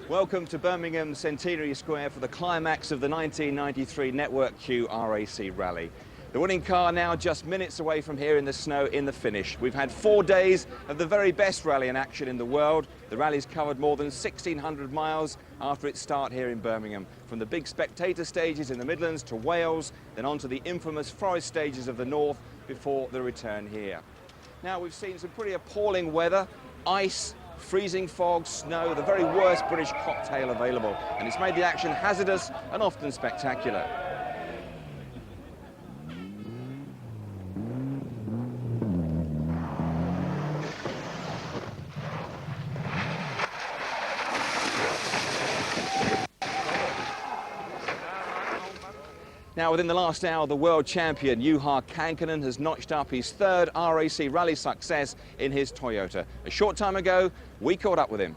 Welcome to Birmingham Centenary Square for the climax of the 1993 Network Q RAC Rally. The winning car now just minutes away from here in the snow in the finish. We've had 4 days of the very best rally in action in the world. The rally's covered more than 1,600 miles after its start here in Birmingham, from the big spectator stages in the Midlands to Wales, then on to the infamous forest stages of the north before the return here. Now, we've seen some pretty appalling weather, ice, freezing fog, snow, the very worst British cocktail available, and it's made the action hazardous and often spectacular. Now, within the last hour, the world champion Juha Kankkunen has notched up his 3rd RAC rally success in his Toyota. A short time ago, we caught up with him.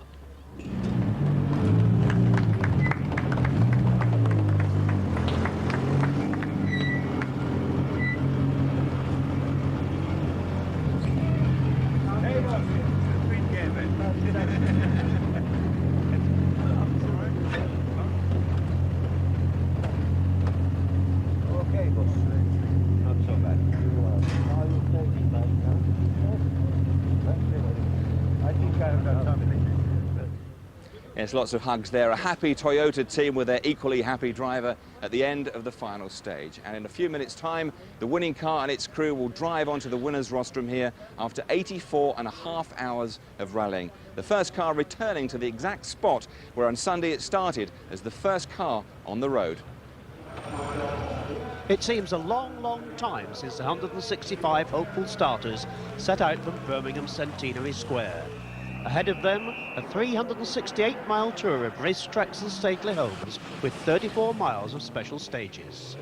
Yes, lots of hugs there. A happy Toyota team with their equally happy driver at the end of the final stage. And in a few minutes' time, the winning car and its crew will drive onto the winner's rostrum here after 84.5 hours of rallying. The first car returning to the exact spot where on Sunday it started as the first car on the road. It seems a long, long time since the 165 hopeful starters set out from Birmingham Centenary Square. Ahead of them, a 368-mile tour of racetracks and stately homes with 34 miles of special stages.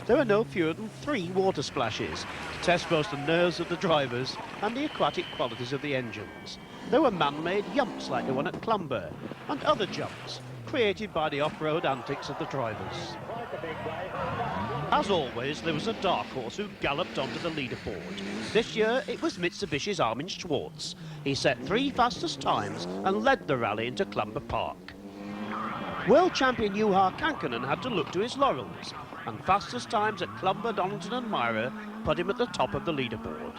There were no fewer than 3 water splashes to test both the nerves of the drivers and the aquatic qualities of the engines. There were man-made yumps like the one at Clumber, and other jumps created by the off-road antics of the drivers. As always, there was a dark horse who galloped onto the leaderboard. This year, it was Mitsubishi's Armin Schwartz. He set 3 fastest times and led the rally into Clumber Park. World champion Juha Kankkunen had to look to his laurels, and fastest times at Clumber, Donington and Myra put him at the top of the leaderboard.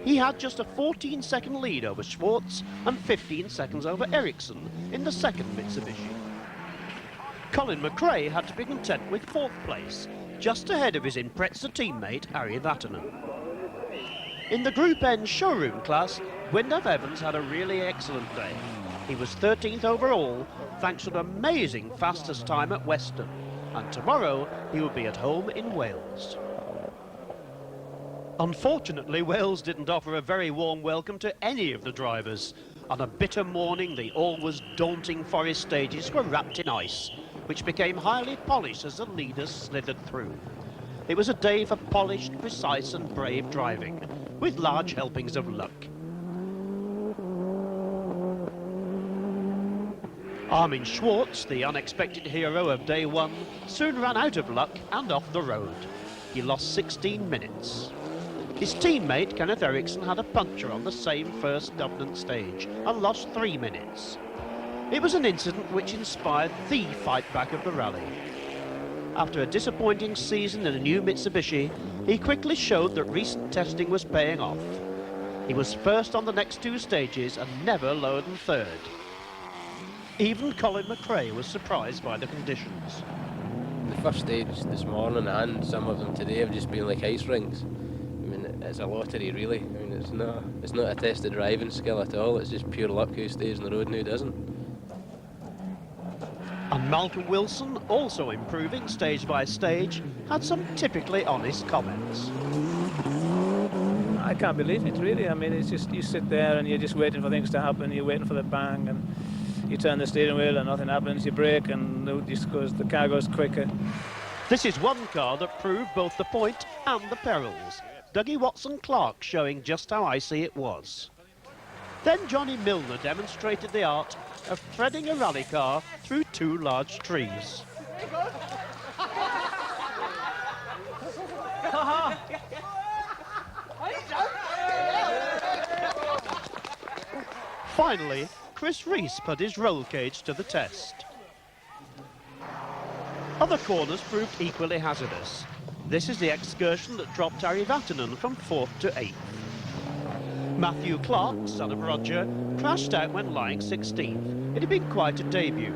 He had just a 14-second lead over Schwartz and 15 seconds over Ericsson in the second Mitsubishi. Colin McRae had to be content with 4th place, just ahead of his Impreza teammate Harry Vatanen. In the Group N showroom class, Wyndham Evans had a really excellent day. He was 13th overall, thanks to an amazing fastest time at Weston, and tomorrow he will be at home in Wales. Unfortunately, Wales didn't offer a very warm welcome to any of the drivers. On a bitter morning, the always daunting forest stages were wrapped in ice, which became highly polished as the leaders slithered through. It was a day for polished, precise and brave driving, with large helpings of luck. Armin Schwartz, the unexpected hero of day 1, soon ran out of luck and off the road. He lost 16 minutes. His teammate, Kenneth Ericsson, had a puncture on the same first Dublin stage and lost 3 minutes. It was an incident which inspired the fight back of the rally. After a disappointing season in a new Mitsubishi, he quickly showed that recent testing was paying off. He was first on the next 2 stages and never lower than 3rd. Even Colin McRae was surprised by the conditions. The first stage this morning and some of them today have just been like ice rinks. I mean, it's a lottery really. I mean, it's not a test of driving skill at all. It's just pure luck who stays on the road and who doesn't. And Malcolm Wilson, also improving stage by stage, had some typically honest comments. I can't believe it, really. I mean, it's just, you sit there and you're just waiting for things to happen. You're waiting for the bang, and you turn the steering wheel and nothing happens. You brake and the car goes quicker. This is one car that proved both the point and the perils. Dougie Watson-Clark showing just how icy it was. Then Johnny Milner demonstrated the art of threading a rally car through 2 large trees. Finally, Chris Rees put his roll cage to the test. Other corners proved equally hazardous. This is the excursion that dropped Harry Vatanen from 4th to 8th. Matthew Clark, son of Roger, crashed out when lying 16th. It had been quite a debut.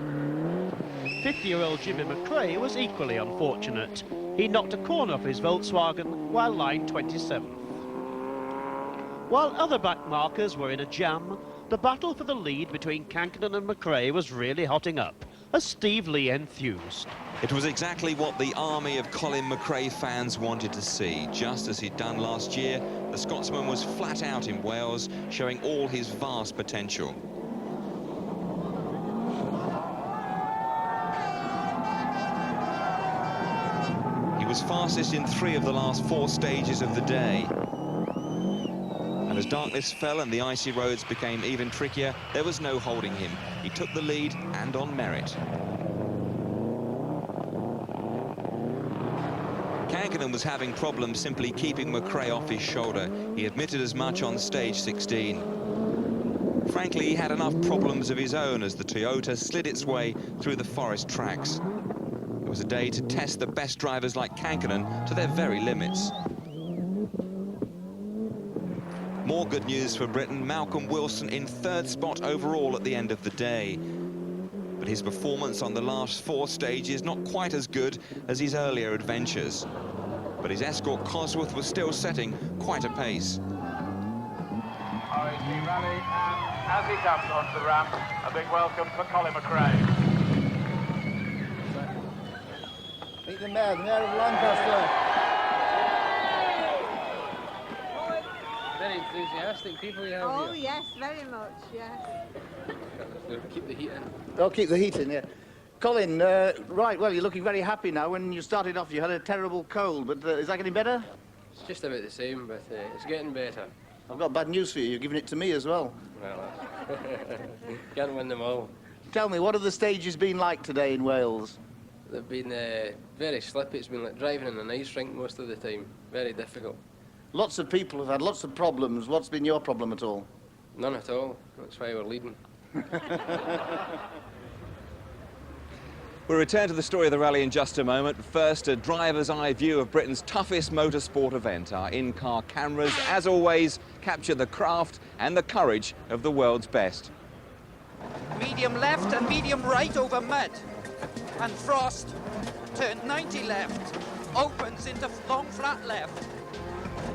50-year-old Jimmy McRae was equally unfortunate. He knocked a corner off his Volkswagen while lying 27th. While other back markers were in a jam, the battle for the lead between Kankkunen and McRae was really hotting up, as Steve Lee enthused. It was exactly what the army of Colin McRae fans wanted to see. Just as he'd done last year, the Scotsman was flat out in Wales, showing all his vast potential. He was fastest in 3 of the last 4 stages of the day. And as darkness fell and the icy roads became even trickier, there was no holding him. He took the lead, and on merit. Kankkunen was having problems simply keeping McRae off his shoulder. He admitted as much on stage 16. Frankly, he had enough problems of his own as the Toyota slid its way through the forest tracks. It was a day to test the best drivers like Kankkunen to their very limits. More good news for Britain. Malcolm Wilson in 3rd spot overall at the end of the day. But his performance on the last 4 stages not quite as good as his earlier adventures. But his escort Cosworth was still setting quite a pace. RAC Rally, and as he comes onto the ramp, a big welcome for Colin McRae. Meet the Mayor of Lancaster. Very enthusiastic people you have Oh, here. yes, very much, yes. Keep the heat in. I'll keep the heat in, yeah. Colin, right, well, you're looking very happy now. When you started off, you had a terrible cold, but is that getting better? It's just about the same, but it's getting better. I've got bad news for you. You're giving it to me as well. Well, can't win them all. Tell me, what have the stages been like today in Wales? They've been very slippy. It's been like driving in an ice rink most of the time. Very difficult. Lots of people have had lots of problems. What's been your problem at all? None at all. That's why we're leading. We'll return to the story of the rally in just a moment. First, a driver's eye view of Britain's toughest motorsport event. Our in-car cameras, as always, capture the craft and the courage of the world's best. Medium left and medium right over mud. And Frost, turn 90 left, opens into long flat left.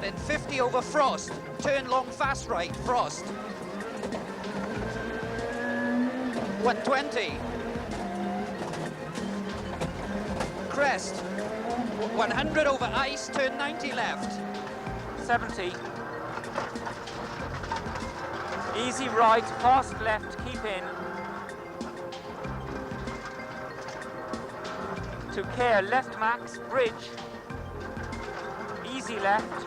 Then 50 over Frost, turn long fast right, Frost. 120. Crest. 100 over ice, turn 90 left. 70. Easy right, fast left, keep in. To care, left max, bridge. Easy left.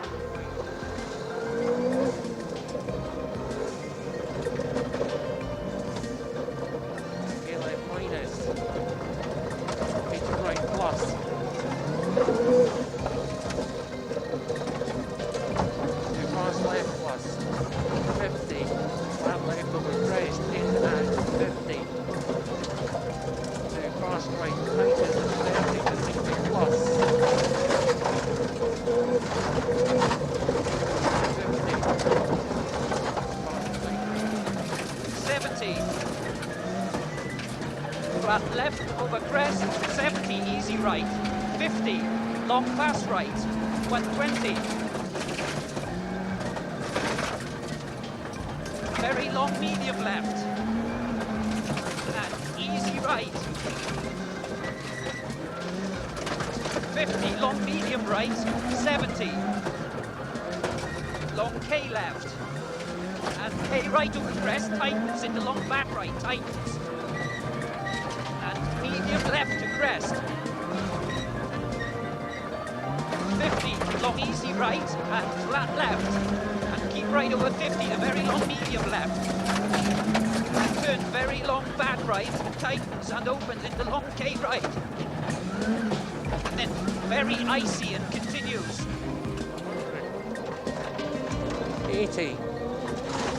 Okay, left minus. Into right plus. To fast left plus. 50. Flat left over crest, in and 50. To fast right minus 30 to 60 plus. 70. Flat left over crest, 70, easy right. 50, long fast right. 120. Very long medium left. And easy right. 50, long medium right. 70. Long K left. And K right over crest, tightens into long back right, tightens. And medium left to crest. 50, long easy right, and flat left. And keep right over 50, a very long medium left. And turn very long back right, tightens and opens into long K right. And then very icy and continues. 80.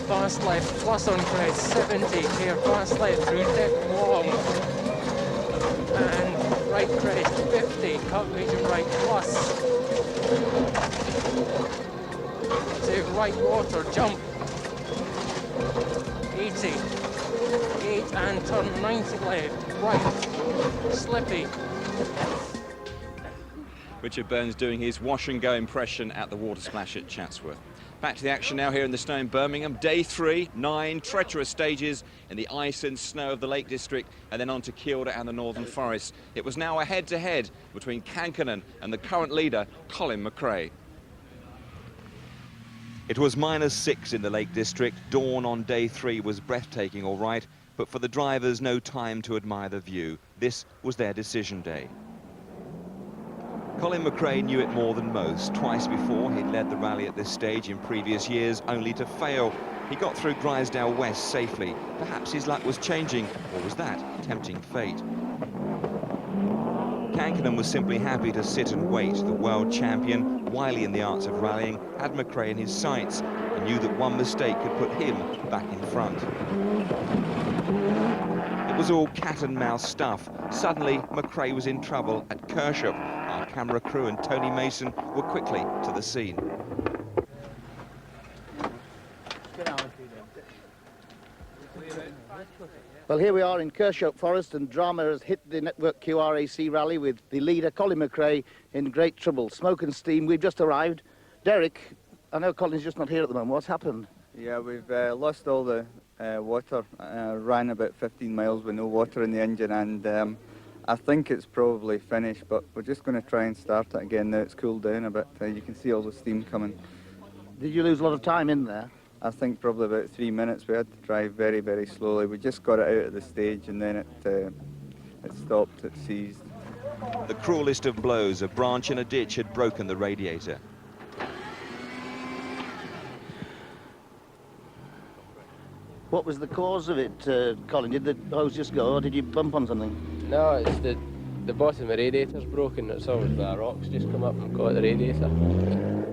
fast left, plus on crest, 70, here fast left through dip long. And right crest, 50, cut medium right plus. To right water, jump. 80, 8 and turn 90 left, right, slippy. Richard Burns doing his wash and go impression at the water splash at Chatsworth. Back to the action now here in the snow in Birmingham. Day 3, 9 treacherous stages in the ice and snow of the Lake District and then on to Kielder and the Northern Forest. It was now a head-to-head between Kankkunen and the current leader, Colin McRae. It was -6 in the Lake District. Dawn on day 3 was breathtaking, all right, but for the drivers, no time to admire the view. This was their decision day. Colin McRae knew it more than most. Twice before, he'd led the rally at this stage in previous years, only to fail. He got through Grisdale West safely. Perhaps his luck was changing, or was that tempting fate? Kankkunen was simply happy to sit and wait. The world champion, wily in the arts of rallying, had McRae in his sights and knew that one mistake could put him back in front. It was all cat and mouse stuff. Suddenly, McRae was in trouble at Kershope. Our camera crew and Tony Mason were quickly to the scene. Well, here we are in Kershope Forest, and drama has hit the Network Q RAC rally with the leader, Colin McRae, in great trouble. Smoke and steam. We've just arrived. Derek, I know Colin's just not here at the moment. What's happened? Yeah, we've lost all the water. Ran about 15 miles with no water in the engine, and I think it's probably finished, but we're just going to try and start it again now it's cooled down a bit. You can see all the steam coming. Did you lose a lot of time in there? I think probably about 3 minutes. We had to drive very, very slowly. We just got it out of the stage and then it stopped, it seized. The cruelest of blows, a branch in a ditch had broken the radiator. What was the cause of it, Colin? Did the hose just go, or did you bump on something? No, it's the bottom of the radiator's broken. It's always where the rocks just come up and caught the radiator.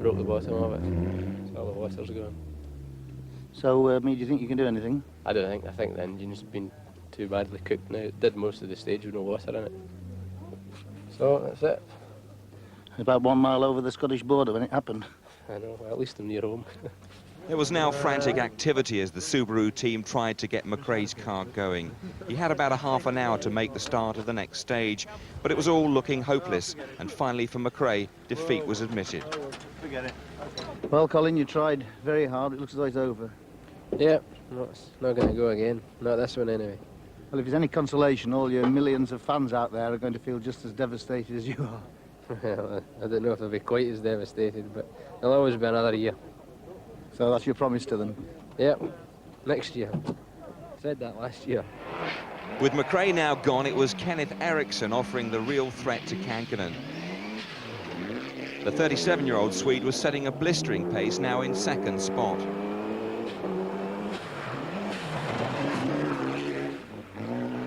Broke the bottom of it. So all the water's gone. So, do you think you can do anything? I don't think. I think the engine's been too badly cooked now. It did most of the stage with no water in it. So that's it. About 1 mile over the Scottish border when it happened. I know. Well, at least I'm near home. There was now frantic activity as the Subaru team tried to get McRae's car going. He had about a half an hour to make the start of the next stage, but it was all looking hopeless, and finally for McRae, defeat was admitted. Forget it. Well, Colin, you tried very hard. It looks as though it's over. Yeah, no, it's not going to go again. Not this one anyway. Well, if there's any consolation, all your millions of fans out there are going to feel just as devastated as you are. Well, I don't know if they'll be quite as devastated, but there'll always be another year. So that's your promise to them? Yep, next year. Said that last year. With McRae now gone, it was Kenneth Eriksson offering the real threat to Kankkunen. The 37-year-old Swede was setting a blistering pace, now in second spot.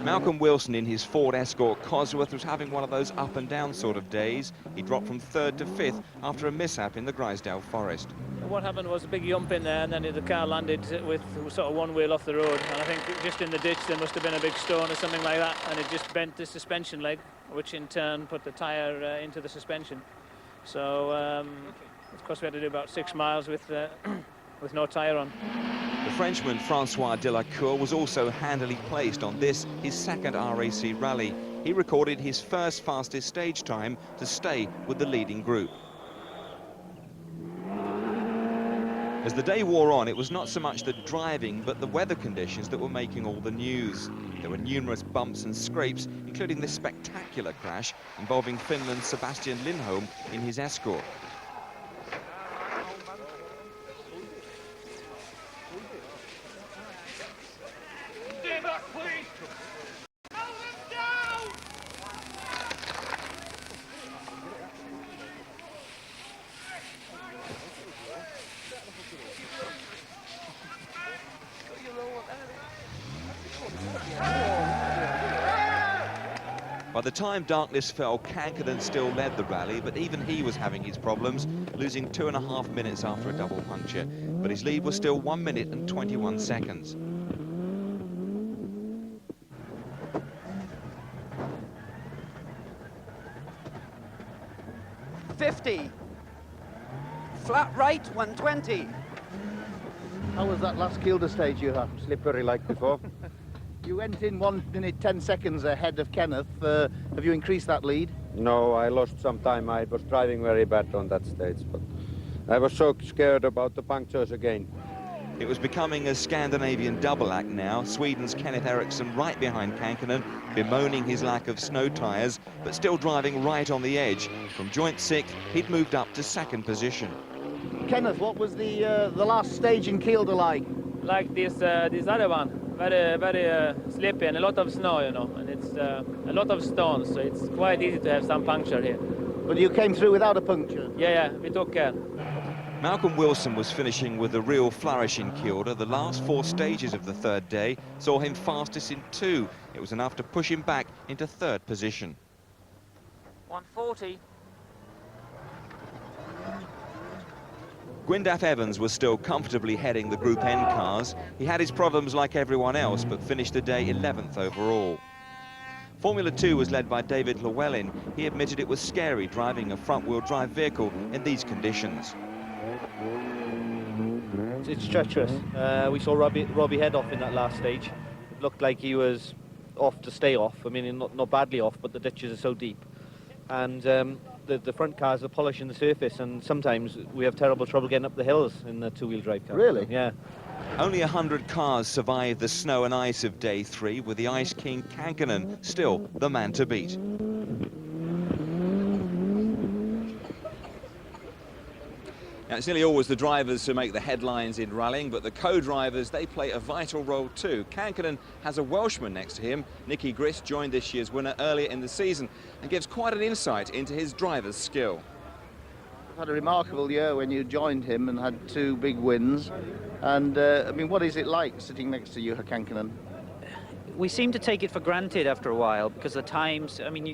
Malcolm Wilson in his Ford Escort Cosworth was having one of those up and down sort of days. He dropped from 3rd to 5th after a mishap in the Grisdale Forest. What happened was a big jump in there, and then the car landed with sort of one wheel off the road, and I think just in the ditch there must have been a big stone or something like that, and it just bent the suspension leg, which in turn put the tyre into the suspension. So of course we had to do about 6 miles with no tyre on. The Frenchman Francois Delacour was also handily placed on this, his second RAC rally. He recorded his first fastest stage time to stay with the leading group. As the day wore on, it was not so much the driving, but the weather conditions that were making all the news. There were numerous bumps and scrapes, including this spectacular crash involving Finland's Sebastian Lindholm in his Escort. By the time darkness fell, Kankkunen still led the rally, but even he was having his problems, losing 2.5 minutes after a double puncture. But his lead was still 1 minute and 21 seconds. .50. Flat right, 120. How was that last Kielder stage you had? Slippery like before. You went in 1 minute 10 seconds ahead of Kenneth. Have you increased that lead? No, I lost some time. I was driving very bad on that stage, but I was so scared about the punctures again. It was becoming a Scandinavian double act now. Sweden's Kenneth Eriksson right behind Kankkunen, bemoaning his lack of snow tyres, but still driving right on the edge. From joint sixth, he'd moved up to second position. Kenneth, what was the last stage in Kielder like? Like this other one, very slippy and a lot of snow, you know, and it's a lot of stones, so it's quite easy to have some puncture here. But you came through without a puncture? Yeah, we took care. Malcolm Wilson was finishing with a real flourish in Kielder. The last 4 stages of the third day saw him fastest in 2. It was enough to push him back into third position. 140. Gwyndaf Evans was still comfortably heading the Group N cars. He had his problems like everyone else, but finished the day 11th overall. Formula 2 was led by David Llewellyn. He admitted it was scary driving a front-wheel drive vehicle in these conditions. It's treacherous. We saw Robbie head off in that last stage. It looked like he was off to stay off. I mean, not badly off, but the ditches are so deep. And the front cars are polishing the surface, and sometimes we have terrible trouble getting up the hills in the two-wheel drive car. Really? Yeah. Only 100 cars survived the snow and ice of day 3, with the Ice King Kankkunen still the man to beat. Now, it's nearly always the drivers who make the headlines in rallying, but the co-drivers, they play a vital role too. Kankkunen has a Welshman next to him. Nicky Grist joined this year's winner earlier in the season and gives quite an insight into his driver's skill. You had a remarkable year when you joined him and had 2 big wins. And, I mean, what is it like sitting next to you, Kankkunen? We seem to take it for granted after a while, because the times, I mean,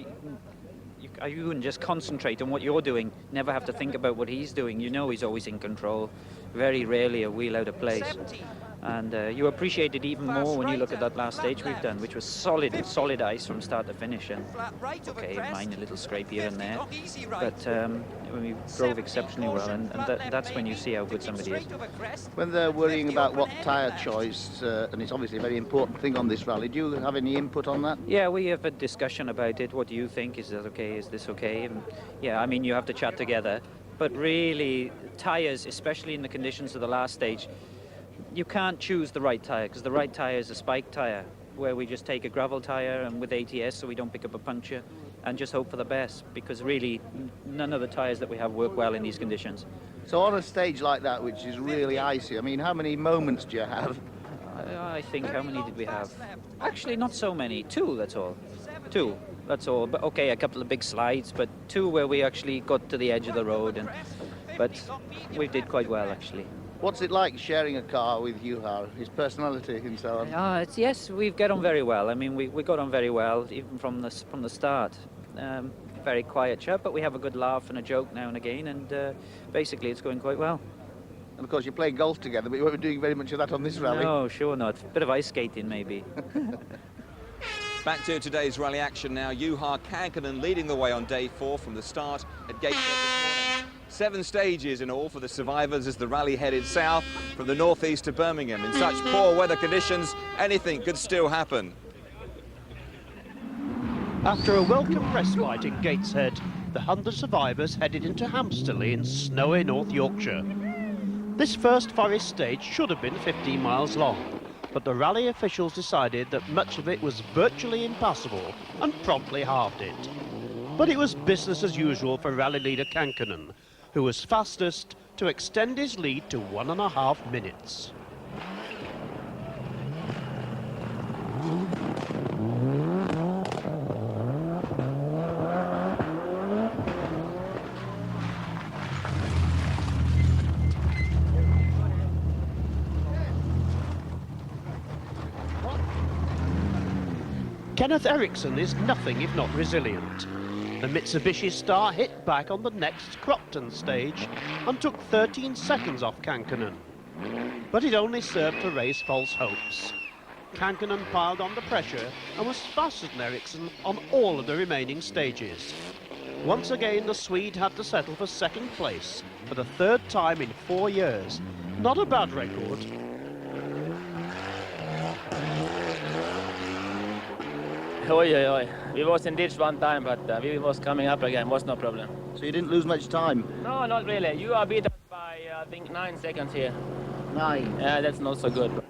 you can just concentrate on what you're doing, never have to think about what he's doing. You know he's always in control, very rarely a wheel out of place. 70. And you appreciate it even more when you look at that last stage we've done, which was solid ice from start to finish. And okay, mine a little scrape here and there, but we drove exceptionally well, and that's when you see how good somebody is. When they're worrying about what tyre choice, and it's obviously a very important thing on this rally, do you have any input on that? Yeah, we have a discussion about it. What do you think? Is that okay? Is this okay? And yeah, I mean, you have to chat together. But really, tyres, especially in the conditions of the last stage, you can't choose the right tyre, because the right tyre is a spike tyre, where we just take a gravel tyre and with ATS so we don't pick up a puncture and just hope for the best, because really none of the tyres that we have work well in these conditions. So on a stage like that, which is really icy, I mean, how many moments do you have? I think, how many did we have? Actually, not so many. 2, that's all. 2, that's all. But okay, a couple of big slides, but 2 where we actually got to the edge of the road, but we did quite well, actually. What's it like sharing a car with Juha, his personality and so on? Yes, we get on very well. I mean, we got on very well, even from the start. Very quiet chap, but we have a good laugh and a joke now and again, and basically it's going quite well. And of course, you play golf together, but you won't be doing very much of that on this rally. No, sure not. Bit of ice skating, maybe. Back to today's rally action now. Juha Kankkunen leading the way on day 4 from the start at Gateshead this morning. 7 stages in all for the survivors as the rally headed south from the northeast to Birmingham. In such poor weather conditions, anything could still happen. After a welcome respite in Gateshead, the 100 survivors headed into Hamsterley in snowy North Yorkshire. This first forest stage should have been 15 miles long, but the rally officials decided that much of it was virtually impassable and promptly halved it. But it was business as usual for rally leader Kankkunen, who was fastest to extend his lead to 1.5 minutes. Kenneth Eriksson is nothing if not resilient. The Mitsubishi star hit back on the next Crofton stage and took 13 seconds off Kankkunen. But it only served to raise false hopes. Kankkunen piled on the pressure and was faster than Eriksson on all of the remaining stages. Once again, the Swede had to settle for second place for the third time in 4 years. Not a bad record. Oi. We was in ditch one time, but we was coming up again, was no problem. So you didn't lose much time? No, not really. You are beat us by, I think, 9 seconds here. 9? Yeah, that's not so good.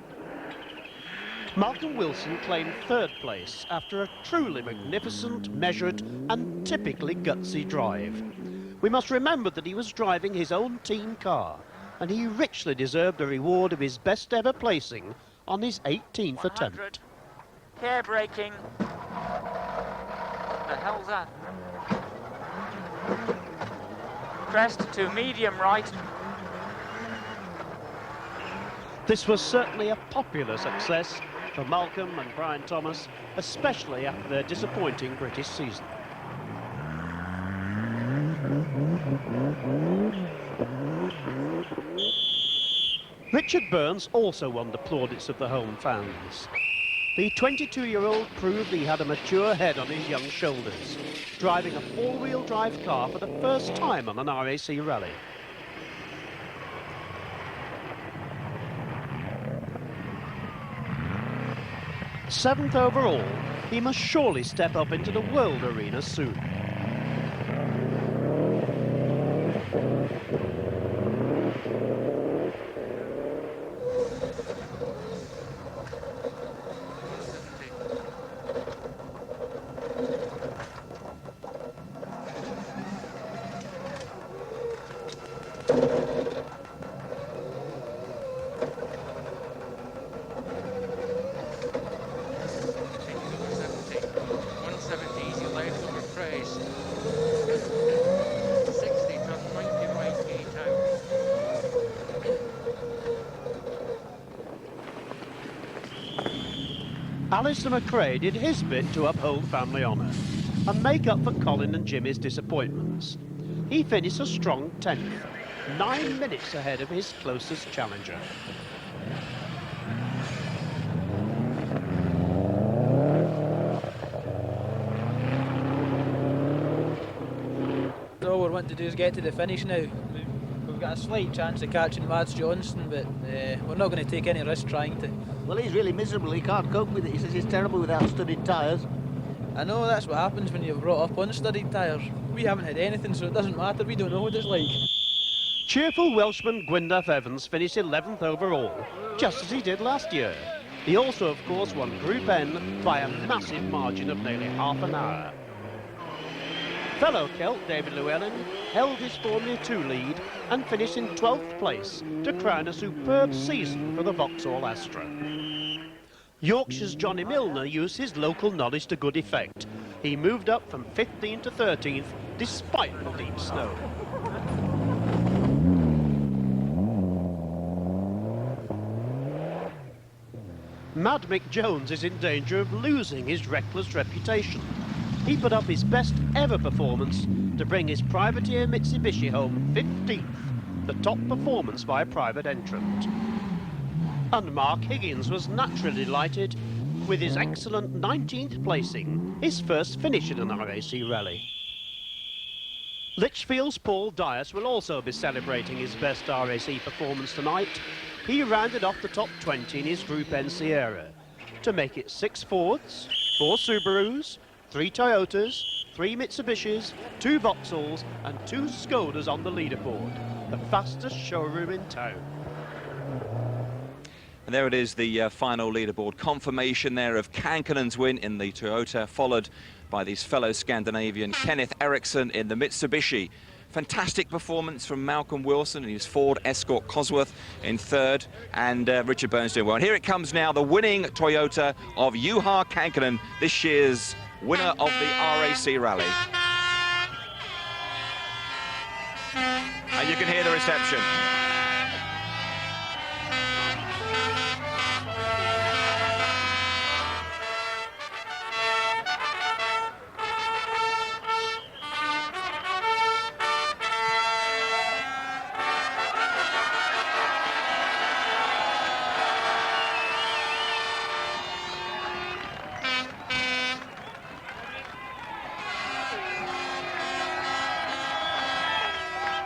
Malcolm Wilson claimed third place after a truly magnificent, measured and typically gutsy drive. We must remember that he was driving his own team car and he richly deserved the reward of his best ever placing on his 18th attempt. Care braking. What the hell's that? Crest to medium right. This was certainly a popular success for Malcolm and Brian Thomas, especially after their disappointing British season. Richard Burns also won the plaudits of the home fans. The 22-year-old proved he had a mature head on his young shoulders, driving a four-wheel drive car for the first time on an RAC rally. Seventh overall, he must surely step up into the world arena soon. Alistair McRae did his bit to uphold family honour and make up for Colin and Jimmy's disappointments. He finished a strong 10th, 9 minutes ahead of his closest challenger. All we want to do is get to the finish now. We've got a slight chance of catching Mads Johnson, but we're not going to take any risk trying to. Well, he's really miserable. He can't cope with it. He says he's terrible without studded tyres. I know that's what happens when you're brought up on studded tyres. We haven't had anything, so it doesn't matter. We don't know what it's like. Cheerful Welshman Gwyndaf Evans finished 11th overall, just as he did last year. He also, of course, won Group N by a massive margin of nearly half an hour. Fellow Celt David Llewellyn held his Formula 2 lead and finished in 12th place to crown a superb season for the Vauxhall Astra. Yorkshire's Johnny Milner used his local knowledge to good effect. He moved up from 15th to 13th despite the deep snow. Mad Mick Jones is in danger of losing his reckless reputation. He put up his best ever performance to bring his privateer Mitsubishi home 15th, the top performance by a private entrant. And Mark Higgins was naturally delighted with his excellent 19th placing, his first finish in an RAC rally. Lichfield's Paul Dias will also be celebrating his best RAC performance tonight. He rounded off the top 20 in his Group N Sierra to make it 6 Fords, 4 Subarus, 3 Toyotas, 3 Mitsubishis, 2 Vauxhalls and 2 Skodas on the leaderboard, the fastest showroom in town. And there it is, the final leaderboard confirmation there of Kankkunen's win in the Toyota, followed by his fellow Scandinavian Kenneth Eriksson in the Mitsubishi. Fantastic performance from Malcolm Wilson and his Ford Escort Cosworth in third, and Richard Burns doing well. And here it comes now, the winning Toyota of Juha Kankkunen, this year's winner of the RAC Rally. And you can hear the reception.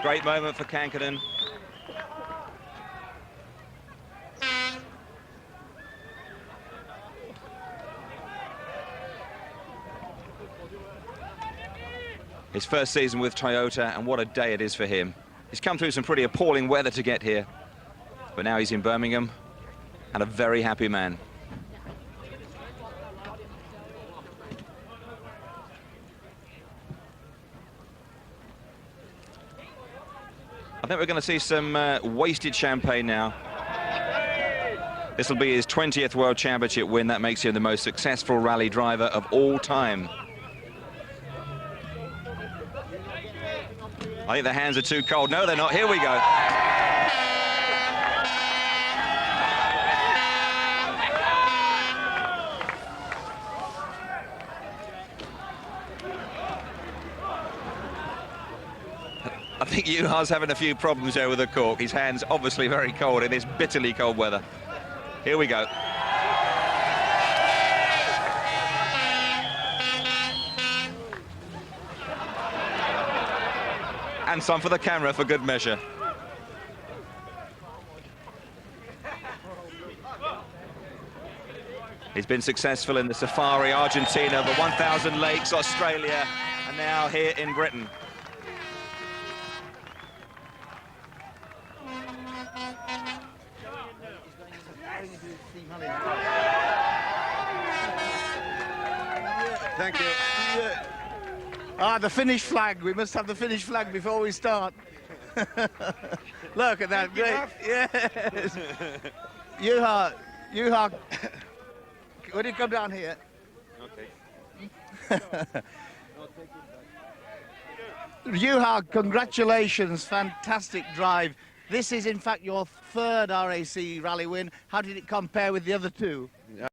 Great moment for Kankkunen. His first season with Toyota, and what a day it is for him. He's come through some pretty appalling weather to get here, but now he's in Birmingham and a very happy man. I think we're going to see some wasted champagne now. This will be his 20th World Championship win. That makes him the most successful rally driver of all time. I think the hands are too cold. No, they're not. Here we go. I think Juha's having a few problems there with the cork. His hands obviously very cold in this bitterly cold weather. Here we go. And some for the camera for good measure. He's been successful in the Safari, Argentina, the 1,000 Lakes, Australia, and now here in Britain. Thank you. Yeah. Ah, the Finnish flag. We must have the Finnish flag before we start. Look at that. Great. Yes. Juha, when you come down here. Okay. Juha, congratulations. Fantastic drive. This is, in fact, your third RAC rally win. How did it compare with the other two?